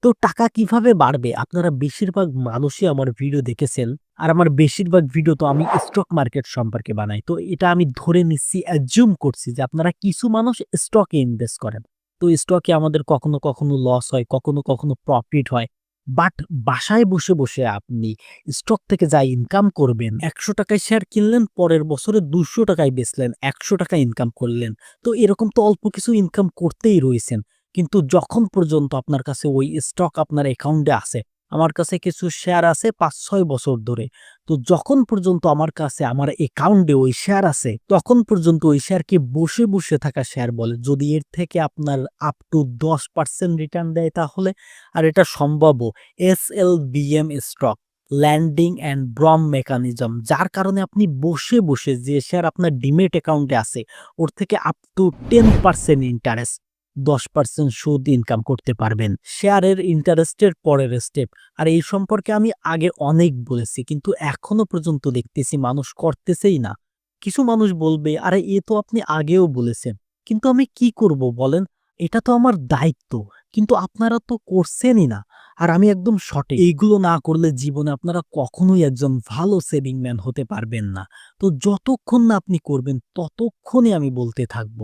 তো টাকা কিভাবে বাড়বে? আপনারা বেশিরভাগ মানুষই আমার ভিডিও দেখেছেন। আর আমার বেশিরভাগ ভিডিও তো আমি স্টক মার্কেট সম্পর্কে বানাই। তো এটা আমি ধরে নিচ্ছি, অ্যাজিউম করছি যে আপনারা কিছু মানুষ স্টকে ইনভেস্ট করেন। তো স্টকে আমাদের কখনো লস হয়, কখনো প্রফিট হয়। বাট বাসায় বসে আপনি স্টক থেকে যা ইনকাম করবেন, ৳১০০ য় শেয়ার কিনলেন, পরের বছরে ৳২০০ য় বেচলেন, ৳১০০ ইনকাম করলেন। তো এরকম তো অল্প কিছু ইনকাম করতেই রয়েছেন। কিন্তু যখন পর্যন্ত আপনার কাছে ওই স্টক আপনার অ্যাকাউন্টে আছে, আমার কাছে কিছু শেয়ার আছে ৫-৬ বছর ধরে। তো যখন পর্যন্ত আমার কাছে আমার অ্যাকাউন্টে ওই শেয়ার আছে, তখন পর্যন্ত ওই শেয়ারকে বসে থাকা শেয়ার বলে। যদি এর থেকে আপনার আপ টু ১০% রিটার্ন দেয় তাহলে? আর এটা সম্ভাব্য। SLBM স্টক, ল্যান্ডিং অ্যান্ড ব্রম মেকানিজম, যার কারণে আপনি বসে যে শেয়ার আপনার ডিমেট অ্যাকাউন্টে আছে, ওর থেকে আপ টু 10% ইন্টারেস্ট, 10% সুদ ইনকাম করতে পারবেন। শেয়ারের ইন্টারেস্টের পরের স্টেপ। আর এই সম্পর্কে আমি আগে অনেক বলেছি, কিন্তু এখনো পর্যন্ত দেখতেছি মানুষ করতেছেই না। কিছু মানুষ বলবে, "আরে এ তো আপনি আগেও বলেছেন।" কিন্তু আমি কি করব বলেন? এটা তো আমার দায়িত্ব। কিন্তু আপনারা তো করছেনই না। আর আমি একদম সঠিক। এইগুলো না করলে জীবনে আপনারা কখনোই একজন ভালো সেভিং ম্যান হতে পারবেন না। তো যতক্ষণ না আপনি করবেন, ততক্ষণই আমি বলতে থাকব।